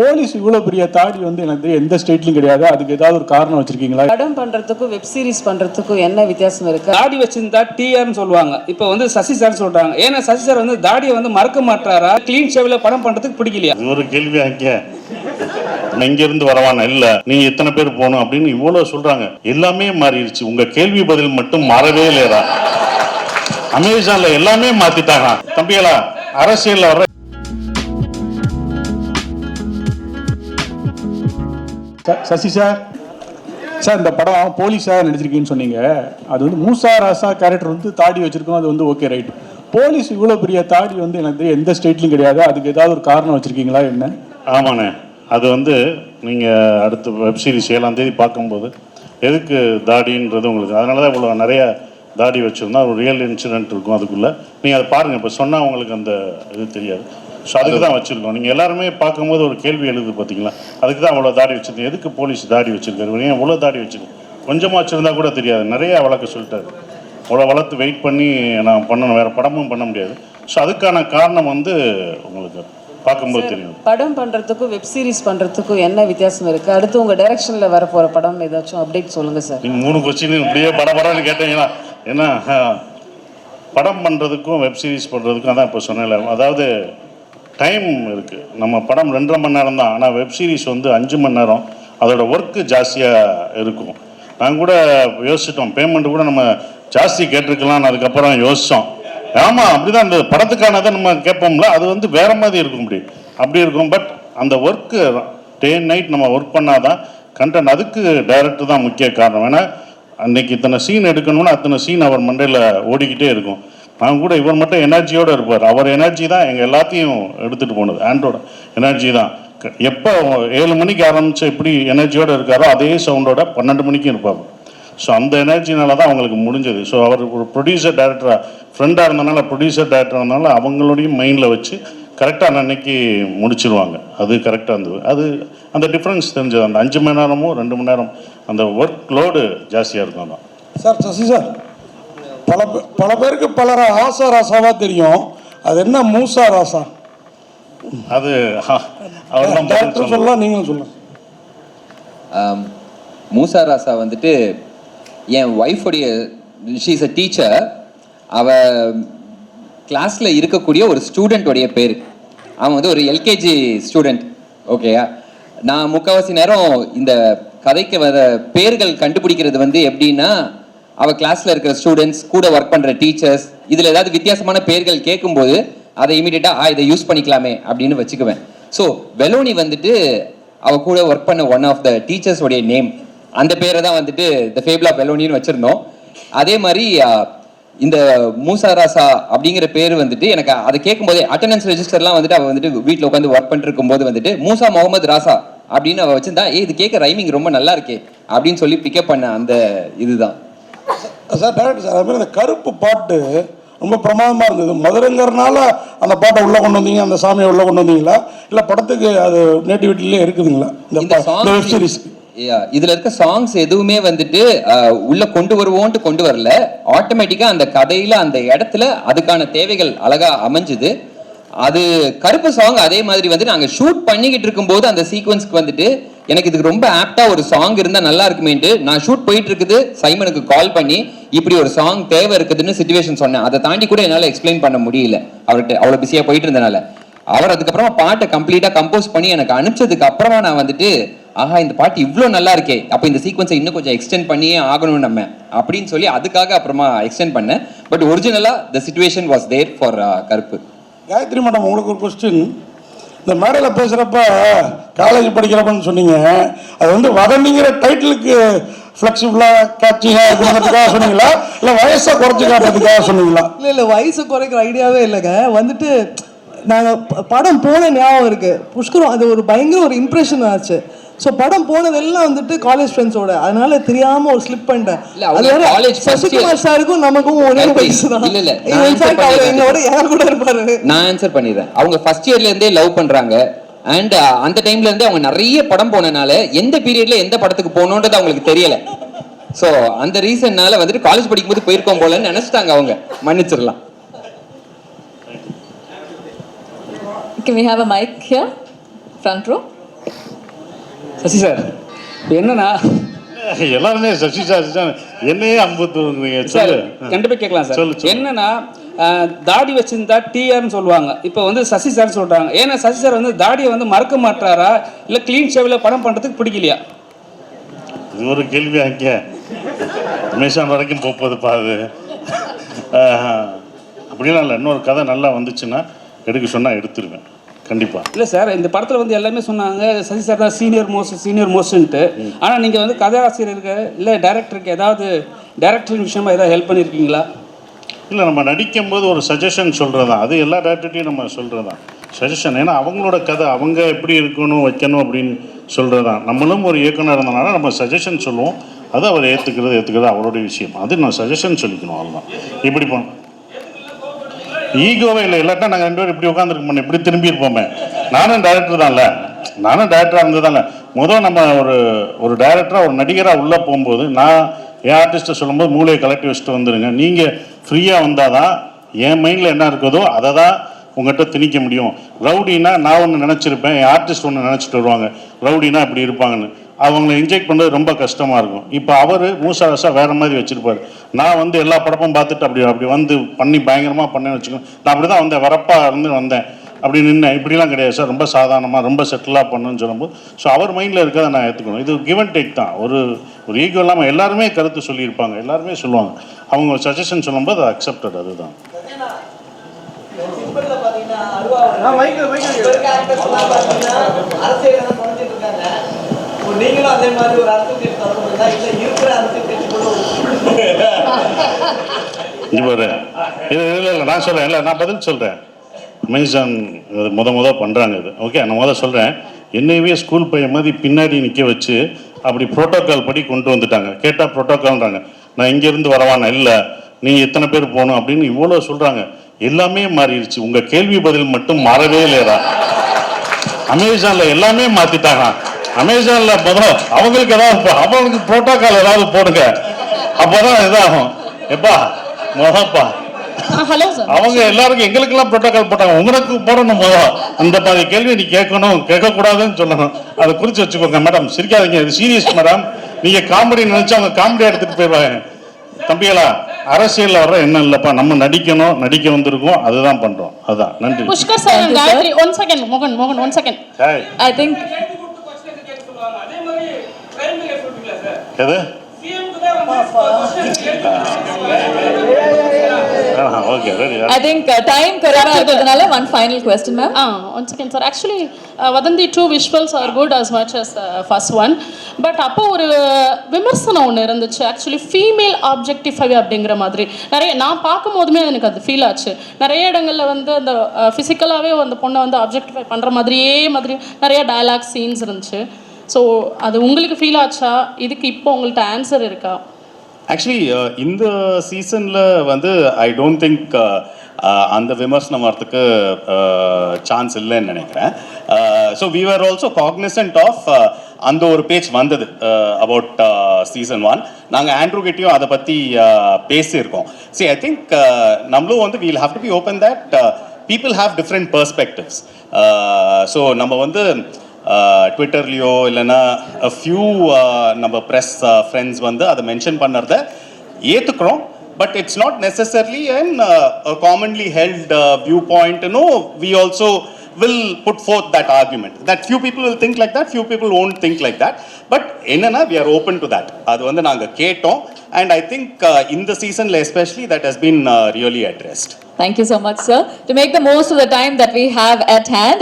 Police இவ்வளவு பெரிய தாடி வந்து எனக்கு எந்த ஸ்டேட்லயும் கிடையாது. அதுக்கு ஏதாவது ஒரு காரணம் வச்சிருக்கீங்களா? படம் பண்றதுக்கும் வெப் சீரிஸ் பண்றதுக்கும் என்ன வித்தியாசம் இருக்கு? தாடி வச்சிருந்தா டிஆர்னு சொல்லுவாங்க, இப்போ வந்து சசி சார் சொல்றாங்க. ஏன்னா சசி சார் வந்து தாடியை வந்து மறக்க மாட்டாரா? கிளீன் ஷேவ்ல படம் பண்றதுக்கு பிடிக்கலையா? இது ஒரு கேள்வி ஆக்கிய இங்க இருந்து வரவான இல்ல நீங்க எத்தனை பேர் போகணும் அப்படின்னு இவ்வளவு சொல்றாங்க. எல்லாமே மாறிடுச்சு. உங்க கேள்வி பதில் மட்டும் மாறவே இல்லையா? அமேசான்ல எல்லாமே மாத்திட்டாங்க தம்பிகளா. அரசியல்ல வர சசி சார், இந்த படம் போலீஸாக நடிச்சிருக்கீங்கன்னு சொன்னீங்க. அது வந்து மூசா ராசா கேரக்டர் வந்து தாடி வச்சிருக்கோம், அது வந்து ஓகே ரைட். போலீஸ் இவ்வளோ பெரிய தாடி வந்து எனக்கு எந்த ஸ்டேட்லையும் கிடையாது. அதுக்கு ஏதாவது ஒரு காரணம் வச்சிருக்கீங்களா என்ன? ஆமாண்ணே, அது வந்து நீங்கள் அடுத்த வெப்சீரிஸ் 7ஆம் தேதி பார்க்கும்போது எதுக்கு தாடின்றது உங்களுக்கு, அதனால தான் இவ்வளோ நிறைய தாடி வச்சுருந்தா ஒரு ரியல் இன்சிடென்ட் இருக்கும் அதுக்குள்ளே. நீங்கள் அதை பாருங்கள், இப்போ சொன்னால் உங்களுக்கு அந்த இது தெரியாது. ஸோ அதுக்கு தான் வச்சுருக்கோம். நீங்கள் எல்லாருமே பார்க்கும்போது ஒரு கேள்வி எழுது பார்த்தீங்களா, அதுக்கு தான் அவ்வளோ தாடி வச்சுருக்கேன். எதுக்கு போலீஸ் தாடி வச்சுருக்காரு, ஏன் இவ்வளோ தாடி வச்சுருக்கேன், கொஞ்சமாக வச்சுருந்தா கூட தெரியாது. நிறைய வழக்கு சொல்லிட்டாரு. அவ்வளோ வளர்த்து வெயிட் பண்ணி நான் பண்ணணும், வேறு படமும் பண்ண முடியாது. ஸோ அதுக்கான காரணம் வந்து உங்களுக்கு பார்க்கும்போது தெரியும். படம் பண்றதுக்கும் வெப் சீரிஸ் பண்றதுக்கும் என்ன வித்தியாசம் இருக்கு? அடுத்து உங்க டைரக்ஷன்ல வர போற படம் ஏதாச்சும் அப்டேட் சொல்லுங்க சார். நீங்கள் 3 கொஸ்டின் இப்படியே படப்படன்னு கேட்டீங்களா? ஏன்னா படம் பண்ணுறதுக்கும் வெப் சீரிஸ் பண்ணுறதுக்கும் அதான் இப்போ சொன்னேன். அதாவது டைம் இருக்குது. நம்ம படம் 2.5 மணி நேரம் தான், ஆனால் வெப் சீரிஸ் வந்து 5 மணி நேரம். அதோட ஒர்க்கு ஜாஸ்தியாக இருக்கும். நாங்கள் கூட யோசிச்சிட்டோம், பேமெண்ட்டு கூட நம்ம ஜாஸ்தி கேட்டிருக்கலாம்னு அதுக்கப்புறம் யோசித்தோம். ஆமாம், அப்படி தான். அந்த படத்துக்கானதை நம்ம கேட்போம்ல, அது வந்து வேறு மாதிரி இருக்கும், அப்படி இருக்கும். பட் அந்த ஒர்க்கு டே அண்ட் நைட் நம்ம ஒர்க் பண்ணாதான் கண்டென்ட். அதுக்கு டைரக்டர் தான் முக்கிய காரணம். ஏன்னா அன்றைக்கி இத்தனை சீன் எடுக்கணும்னா அத்தனை சீன் அவர் மண்டையில் ஓடிக்கிட்டே இருக்கும். நான் கூட இவர் மட்டும் எனர்ஜியோடு இருப்பார். அவர் எனர்ஜி தான் எங்கள் எல்லாத்தையும் எடுத்துகிட்டு போனது. ஆண்டோட எனர்ஜி தான். எப்போ 7 மணிக்கு ஆரம்பித்து எப்படி எனர்ஜியோடு இருக்காரோ அதே சவுண்டோட 12 மணிக்கும் இருப்பார். ஸோ அந்த எனர்ஜினால தான் அவங்களுக்கு முடிஞ்சது. ஸோ அவர் ஒரு ப்ரொடியூசர் டைரக்டராக ஃப்ரெண்டாக இருந்தனால, ப்ரொடியூசர் டைரக்டராக இருந்தனால அவங்களோடையும் மைண்டில் வச்சு கரெக்டாக அன்னைக்கு முடிச்சிருவாங்க. அது கரெக்டாக இருந்தது. அது அந்த டிஃப்ரென்ஸ் தெரிஞ்சது. அந்த 5 மணி நேரமும் 2 மணி நேரம் அந்த ஒர்க் லோடு ஜாஸ்தியாக இருக்கும் தான். சார் சசி சார், பல பேருக்கு பலர ஆசா ராசாவாக தெரியும். அது என்ன மூசா ராசா? அது அவர் சொல்லலாம், நீங்களும் சொல்லலாம். மூசா ராசா வந்துட்டு என் ஒய்ஃபுடைய, ஷீ இஸ் அ டீச்சர். அவ கிளாஸில் இருக்கக்கூடிய ஒரு ஸ்டூடெண்ட்டுடைய பேர். அவன் வந்து ஒரு எல்கேஜி ஸ்டூடெண்ட். ஓகேயா, நான் முக்கால்வாசி நேரம் இந்த கதைக்கு வர பேர்கள் கண்டுபிடிக்கிறது வந்து எப்படின்னா, அவள் கிளாஸில் இருக்கிற ஸ்டூடெண்ட்ஸ், கூட ஒர்க் பண்ணுற டீச்சர்ஸ், இதில் ஏதாவது வித்தியாசமான பேர்கள் கேட்கும்போது அதை இமீடியட்டாக இதை யூஸ் பண்ணிக்கலாமே அப்படின்னு வச்சுக்குவேன். ஸோ வெலோனி வந்துட்டு அவள் கூட ஒர்க் பண்ண ஒன் ஆஃப் த டீச்சர்ஸோடைய நேம். அந்த பேரை தான் வந்துட்டு த ஃபேபிள் ஆஃப் வெலோனின்னு வச்சுருந்தோம். அதே மாதிரி இந்த மூசா ராசா அப்படிங்கிற பேர் வந்துட்டு எனக்கு அதை கேட்கும்போதே அட்டண்டன்ஸ் ரெஜிஸ்டர்லாம் வந்துட்டு அவள் வந்துட்டு வீட்டில் உட்காந்து ஒர்க் பண்ணிட்டு இருக்கும்போது வந்துட்டு மூசா முகமது ராசா அப்படின்னு அவள் வச்சிருந்தா, இது கேட்க ரைமிங் ரொம்ப நல்லா இருக்கே அப்படின்னு சொல்லி பிக்கப் பண்ண அந்த இதுதான் சார். டேரக்டர் சார், அதுமாதிரி அந்த கருப்பு பாட்டு ரொம்ப பிரமாதமாக இருந்தது. மதுரைங்கிறனால அந்த பாட்டை உள்ளே கொண்டு வந்தீங்க, அந்த சாமியை உள்ளே கொண்டு வந்தீங்களா, இல்லை படத்துக்கு அது நேட்டிவிட்டிலே இருக்குதுங்களா இந்த வெப் சீரிஸ்க்கு? இதுல இருக்க சாங்ஸ் எதுவுமே வந்துட்டு உள்ள கொண்டு வருவோன்ட்டு கொண்டு வரல. ஆட்டோமேட்டிக்கா அந்த கதையில அந்த இடத்துல அதுக்கான தேவைகள் அழகா அமைஞ்சுது. அது கருப்பு சாங் அதே மாதிரி வந்து நாங்க ஷூட் பண்ணிக்கிட்டு இருக்கும்போது அந்த சீக்வன்ஸ்க்கு வந்துட்டு எனக்கு இதுக்கு ரொம்ப ஆப்டா ஒரு சாங் இருந்தா நல்லா இருக்குமேன்ட்டு நான் ஷூட் போயிட்டு இருக்குது சைமனுக்கு கால் பண்ணி இப்படி ஒரு சாங் தேவை இருக்குதுன்னு சிச்சுவேஷன் சொன்னேன். அதை தாண்டி கூட என்னால் எக்ஸ்பிளைன் பண்ண முடியல அவர்கிட்ட, அவ்வளோ பிஸியாக போயிட்டு இருந்தனால. அவர் அதுக்கப்புறமா பாட்டை கம்ப்ளீட்டாக கம்போஸ் பண்ணி எனக்கு அனுப்பிச்சதுக்கு அப்புறமா நான் வந்துட்டு ஆஹா இந்த பாட்டு இவ்வளோ நல்லா இருக்கே, அப்போ இந்த சீக்வன்ஸை இன்னும் கொஞ்சம் எக்ஸ்டெண்ட் பண்ணியே ஆகணும் நம்ம அப்படின்னு சொல்லி அதுக்காக அப்புறமா எக்ஸ்டெண்ட் பண்ணேன். பட் ஒரிஜினலாக the situation was there for கருப்பு. காயத்ரி மேடம், உங்களுக்கு ஒரு கொஸ்டின். இந்த மேடையில் பேசுகிறப்ப காலேஜ் படிக்கிறப்பன்னு சொன்னீங்க, அது வந்து வதந்திங்கிற டைட்டிலுக்கு ஃப்ளெக்சிபிளாக கேட்சிங்காக இருக்கிறதுக்காக சொன்னீங்களா, இல்லை வயசை குறைச்சி காட்டுறதுக்காக சொன்னீங்களா? இல்லை வயசை குறைக்கிற ஐடியாவே இல்லைங்க. வந்துட்டு நாங்கள் படம் போன ஞாபகம் இருக்குது. புஷ்கரம் அது ஒரு பயங்கர ஒரு இம்ப்ரெஷன் ஆச்சு. ஸோ படம் போனதெல்லாம் வந்துட்டு காலேஜ் ஃப்ரெண்ட்ஸோட, அதனால தெரியாம ஒரு ஸ்லிப் பண்ணிட்டேன். சசிகுமார் சாருக்கும் நமக்கும் ஒரே வயசு தான். என்னோட யார் கூட இருப்பாரு. நான் ஆன்சர் பண்ணிடுறேன். அவங்க ஃபர்ஸ்ட் இயர்ல இருந்தே லவ் பண்றாங்க. அண்ட் அந்த டைம்ல இருந்தே அவங்க நிறைய படம் போனனால எந்த பீரியட்ல எந்த படத்துக்கு போகணுன்றது அவங்களுக்கு தெரியல. ஸோ அந்த ரீசன்னால வந்துட்டு காலேஜ் படிக்கும்போது போயிருக்கோம் போலன்னு நினைச்சிட்டாங்க அவங்க. மன்னிச்சிடலாம். Can we have a mic here? Front row. Sasi sir இப்போ என்னன்னா எல்லாருமே சசி சார் என்னையே அம்புத்துறீங்க. சார் சொல்லு. கண்டிப்பாக கேட்கலாம் சார். சொல்லு, சொல்லு. என்னன்னா தாடி வச்சிருந்தா டிஆர்னு சொல்லுவாங்க. இப்போ வந்து சசி சார் சொல்கிறாங்க. ஏன்னா சசி சார் வந்து தாடியை வந்து மறக்க மாட்டாரா இல்லை க்ளீன் ஷேவில் படம் பண்ணுறதுக்கு பிடிக்கலையா? இது ஒரு கேள்வி ஆக்கிய அமேசான் வரைக்கும் போகுதுப்பா அது. அப்படிலாம் இல்லை. இன்னொரு கதை நல்லா வந்துச்சுன்னா எடுக்க சொன்னால் எடுத்துருவேன் கண்டிப்பாக. இல்லை சார், இந்த படத்தில் வந்து எல்லாமே சொன்னாங்க சசி சார் தான் சீனியர் மோஸ்ட்ன்ட்டு. ஆனால் நீங்கள் வந்து கதாசிரியருக்கு இல்லை டைரக்டருக்கு ஏதாவது டைரக்டர் விஷயமா ஏதாவது ஹெல்ப் பண்ணியிருக்கீங்களா? இல்லை, நம்ம நடிக்கும்போது ஒரு சஜஷன் சொல்கிறது தான். அது எல்லா டேரக்டர்ட்டையும் நம்ம சொல்கிறது தான் சஜஷன். ஏன்னா அவங்களோட கதை அவங்க எப்படி இருக்கணும் வைக்கணும் அப்படின்னு சொல்கிறது தான். நம்மளும் ஒரு இயக்குனர் இருந்தனால நம்ம சஜஷன் சொல்லுவோம். அது அவர் ஏற்றுக்கிறது அவருடைய விஷயம். அது நான் சஜஷன் சொல்லிக்கணும். அவ்வளோதான். இப்படி போனோம் ஈகோவே இல்லை. இல்லாட்டா நாங்கள் 2 பேரும் இப்படி உட்காந்துருக்க மாட்டோம். இப்படி திரும்பி இருப்போமே. நானும் டேரக்டர் தான்ல. நானும் டேரக்டராக இருந்ததானே. முதல் நம்ம ஒரு டேரக்டராக ஒரு நடிகராக உள்ளே போகும்போது நான் என் ஆர்டிஸ்ட்டை சொல்லும்போது மூளையை கலட்டி வச்சுட்டு வந்துடுங்க. நீங்கள் ஃப்ரீயாக வந்தால் தான் என் மைண்டில் என்ன இருக்குதோ அதை தான் உங்கள்கிட்ட திணிக்க முடியும். ரவுடினா நான் ஒன்று நினச்சிருப்பேன், என் ஆர்டிஸ்ட் ஒன்று நினச்சிட்டு வருவாங்க. ரவுடினா இப்படி இருப்பாங்கன்னு. அவங்கள இன்ஜெக்ட் பண்ணுறது ரொம்ப கஷ்டமாக இருக்கும். இப்போ அவர் மூசாரசா வேறு மாதிரி வச்சுருப்பார். நான் வந்து எல்லா படமும் பார்த்துட்டு அப்படி வந்து பண்ணி பயங்கரமாக பண்ணேன்னு வச்சுக்கோங்க. நான் அப்படி தான் வந்தேன், வரப்பாக இருந்து வந்தேன், அப்படி நின்னேன். இப்படிலாம் கிடையாது சார், ரொம்ப சாதாரணமாக ரொம்ப செட்டிலாக பண்ணுன்னு சொல்லும்போது ஸோ அவர் மைண்டில் இருக்கிறத நான் ஏற்றுக்கணும். இது கிவ் அண்ட் டேக் தான். ஒரு ஈகோ இல்லாமல் எல்லாருமே கருத்து சொல்லியிருப்பாங்க, எல்லாருமே சொல்லுவாங்க. அவங்க சஜஷன் சொல்லும்போது அது அக்செப்டட். அதுதான். நீங்களும் அதே மாதிரி ஒரு அரசியல் கட்சி தொடர்புனா இல்லை இருக்கிற அரசியல் கட்சி பாரு இல்லை நான் சொல்கிறேன். இல்லை நான் பதில் சொல்கிறேன். அமேசான் முத பண்ணுறாங்க இது. ஓகே, நான் சொல்கிறேன். என்னையவே ஸ்கூல் பையன் மாதிரி பின்னாடி நிற்க வச்சு அப்படி ப்ரோட்டோக்கால் படி கொண்டு வந்துட்டாங்க. கேட்டால் ப்ரோட்டோக்கால்ன்றாங்க. நான் இங்கேருந்து வரவானா, இல்லை நீங்கள் எத்தனை பேர் போகணும் அப்படின்னு இவ்வளோ சொல்கிறாங்க. எல்லாமே மாறிடுச்சு. உங்கள் கேள்வி பதில் மட்டும் மாறவே இல்லையா? அமேசானில் எல்லாமே மாற்றிட்டாங்க. அமேசானில் அவங்களுக்கு ஏதாவது அவங்களுக்கு ப்ரோட்டோக்கால் ஏதாவது போடுங்க, அப்போதான் இதாகும். எப்பா மொதப்பா ஹலோ சார், அவங்க எல்லாருக்கும் எங்களுக்கெல்லாம் ப்ரோட்டோக்கால் போட்டாங்க, உங்களுக்கு போடணும். அந்த மாதிரி கேள்வி நீ கேட்கக்கூடாதுன்னு சொல்லணும். அதை குறித்து வச்சுக்கோங்க. மேடம் சிரிக்காதீங்க, இது சீரியஸ் மேடம். நீங்கள் காமெடி நினைச்சா அவங்க காமெடியாக எடுத்துகிட்டு போயிடுவாங்க. தம்பிகளா, அரசியலில் வர்ற என்ன இல்லைப்பா, நம்ம நடிக்க வந்திருக்கோம், அதுதான் பண்ணுறோம். அதுதான். நன்றி. Pushkar sir, Gayathri, 1 second. மோகன் 1 செகண்ட். ஐ திங்க் எது I think time correct irukadala. One final question, ma'am. 1 second, sir. Actually, Vadanthi 2 visuals are good as much as the first one. But அப்போ ஒரு விமர்சனம் ஒன்று இருந்துச்சு. ஆக்சுவலி ஃபீமேல் ஆப்ஜெக்டிஃபை அப்படிங்கிற மாதிரி நிறைய நான் பார்க்கும் போதுமே எனக்கு அது ஃபீல் ஆச்சு. நிறைய இடங்களில் வந்து அந்த ஃபிசிக்கலாகவே அந்த பொண்ணை வந்து ஆப்ஜெக்டிஃபை பண்ணுற மாதிரி நிறைய டயலாக் சீன்ஸ் இருந்துச்சு. ஸோ அது உங்களுக்கு ஃபீல் ஆச்சா? இதுக்கு இப்போ உங்கள்கிட்ட ஆன்சர் இருக்கா? ஆக்சுவலி இந்த சீசனில் வந்து ஐ டோன்ட் திங்க் அந்த விமர்சனம் வரத்துக்கு சான்ஸ் இல்லைன்னு நினைக்கிறேன். So we are also cognizant of அந்த ஒரு பேஜ் வந்தது அபவுட் சீசன் 1. நாங்கள் ஆண்ட்ரூ கிட்டையும் அதை பற்றி பேசியிருக்கோம். சி ஐ திங்க் நம்மளும் வந்து we'll have to be open that people have different perspectives. So நம்ம வந்து ட்விட்டர்லேயோ இல்லைன்னா ஃபியூ நம்ம ப்ரெஸ் ஃப்ரெண்ட்ஸ் வந்து அதை மென்ஷன் பண்ணுறத ஏற்றுக்கிறோம். But it's not necessarily and commonly held view point. We also will put forth that argument that few people will think like that, few people won't think like that. But enna we are open to that. Adu vandu naanga ketom, and I think in the season especially that has been really addressed. Thank you so much, sir. To make the most of the time that we have at hand,